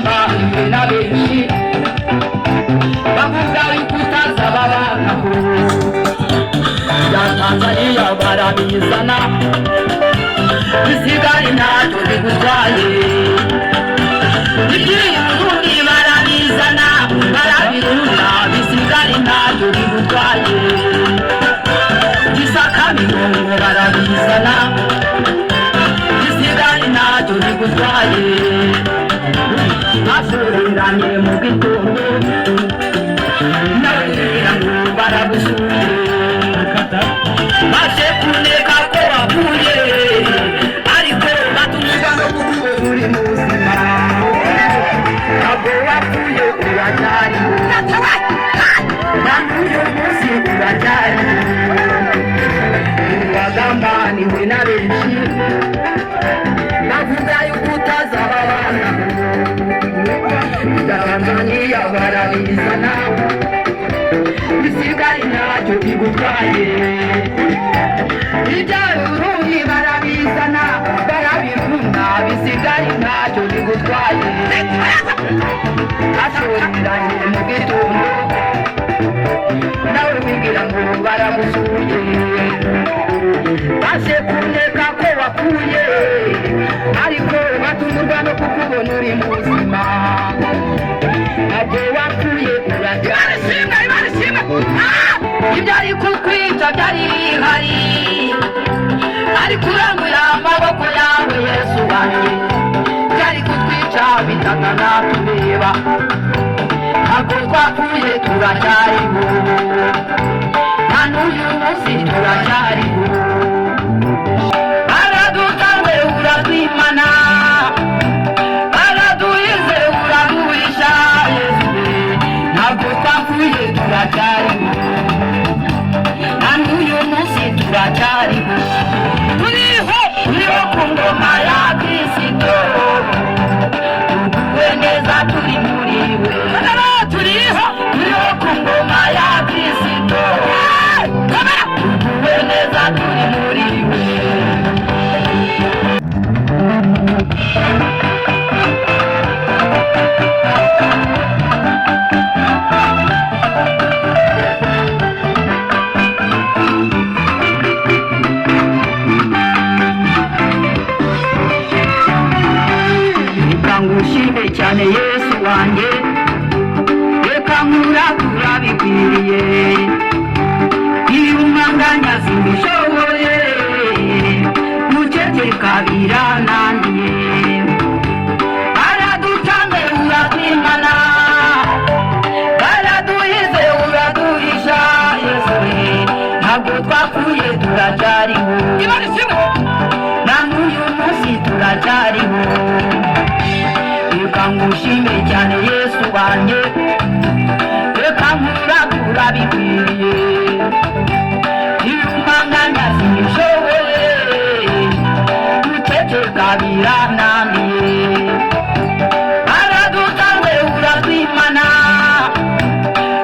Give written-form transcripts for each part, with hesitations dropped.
bagambaniwe na benshi bavuga yuko utazababanaho ya Tanzania barabizana bisigaye ntacyo bigutwaye iby'Uburundi barabizana barabirunda bisigaye ntacyo bigutwaye Isakamirongo barabizana bisigaye ntacyo bigutwaye basuranye mu gitondo n'ababwira ngo baragusuye baje kuneka ko wavuye ariko batuvuga no kuko uri muzima ntabwo wapfuye uracyari kandi uyu munsi uracyari bagambaniwe na benshi bavuga yuko utazababana Tanzania barabizana bisigaye ntacyo bigutwaye iby'Uburundi barabizana barabirunda bisigaye ntacyo bigutwaye ashoreranye mu gitondo nawe wigira ngo baragusuye baje kuneka ko wapfuye ariko batumurwa no kukubona uri muzima ntabwo wapfuye uracyari ibyo ari kukwica byari bihari ariko urambuye amaboko yawe Yesu wanjye byari kutwica bitanga natureba ntabwo twapfuye turacyariho na n'uyu munsi turacyariho baradutanze urazimana baraduhize uraduhisha Yesu ntabwo twapfuye turacyariho na n'uyu munsi turacyariho turiho ku ngoma ya Kristo tuguwe neza turi muri we turiho ku ngoma ya Kristo tuguwe neza turi muri we ngushime cyane Yesu wanjye reka nkuratura bikwiriye iyo umwanganya simbishoboye muceceka birananiye baradutanze urazimana baraduhize uraduhisha Yesu ntabwo twapfuye turacyariho na n'uyu munsi turacyariho ngushime cyane Yesu wanjye reka nkuratura bikwiriye iyo umwanganya simbishoboye muceceka birananiye baradutanze urazimana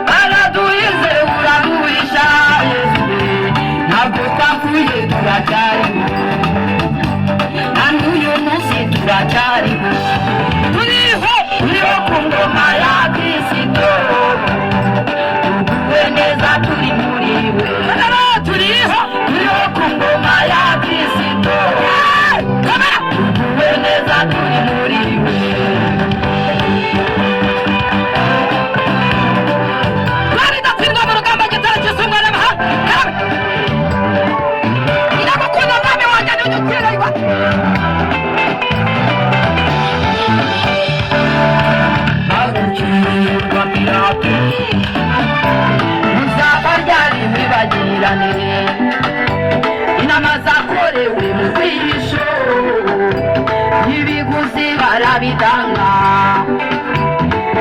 baraduhize uraduhisha Yesu ntabwo twapfuye turacyariho na n'uyu munsi turacyariho turiho ku ngoma ya Kristo tuguwe neza turi muri we turiho ku ngoma ya Kristo tuguwe neza turi muri we twari datsindwa mu rugamba gitara cy'isumwa n'amahanga iramukunda mwami wanjye n'udutiraywa muzaba ryari mwibagirane inama zakorewe mu bwisho n'ibiguzi barabitanga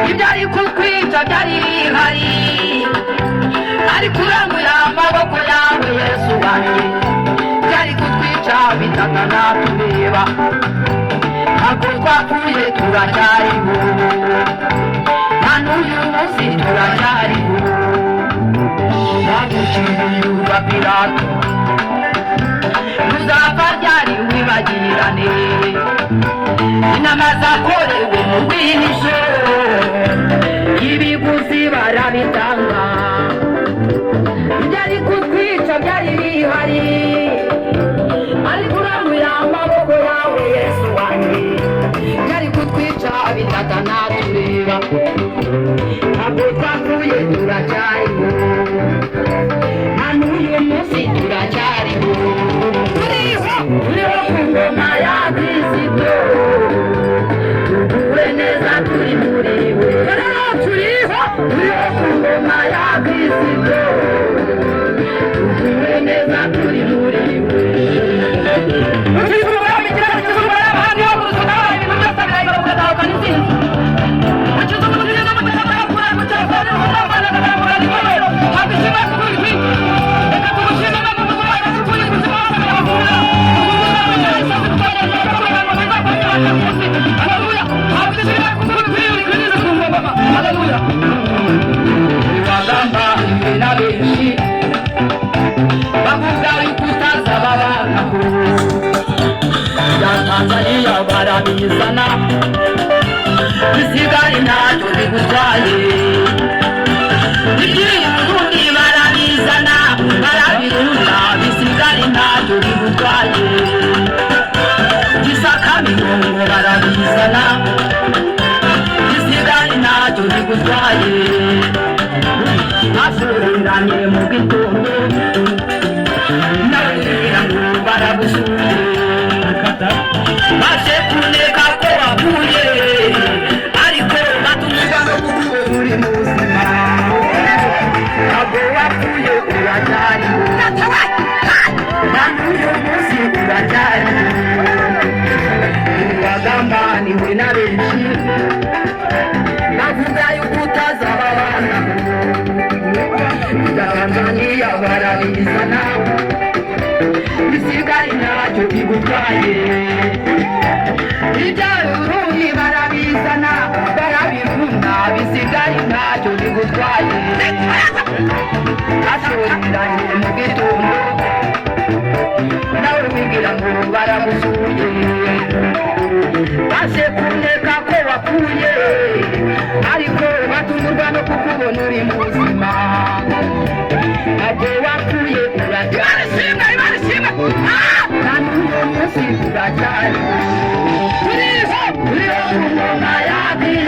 ibyari kukwica byari bihari ariko urambuye amaboko yawe Yesu wanjye byari kutwica bitanga natureba ntabwo twapfuye turacyariho na n'uyu munsi turacyariho baguciriye urwa Pilato ruzapfa ryari wibagirane inama zakorewe mu bwihisho bitatana tureba ntabwo twapfuye turacyariho na n'uyu munsi turacyariho turiho ku ngoma ya Kristo tuguwe neza turi muri we turiho ku ngoma ya Kristo tuguwe neza turi muri we Tanzania barabizana bisigari ntacyo bigutwaye iby'Uburundi barabizana barabirunda bisigari ntacyo bigutwaye Gisaka Migongo barabizana bisigari ntacyo bigutwaye asuranye mu gitondo nawe ngo baragusuye maze kuneka ko wavuye ariko batumva no kuko uri muzima ntabwo wapfuye uracyari kandi uyu munsi uracyari wagambaniwe na benshi bavuga yuko utazababana Tanzania barabizana bisigari ntacyo bigutwaye iby'Uburundi barabizana barabirunda bisigari ntacyo bigutwaye asuranye mu gitondo nawe wigira ngo baragusuye baje kuneka ko wapfuye ariko batungurwa no kukubona uri muzima ntabwo wapfuye uracyari kandi uyu munsi uracyari turiho ku ngoma ya Kristo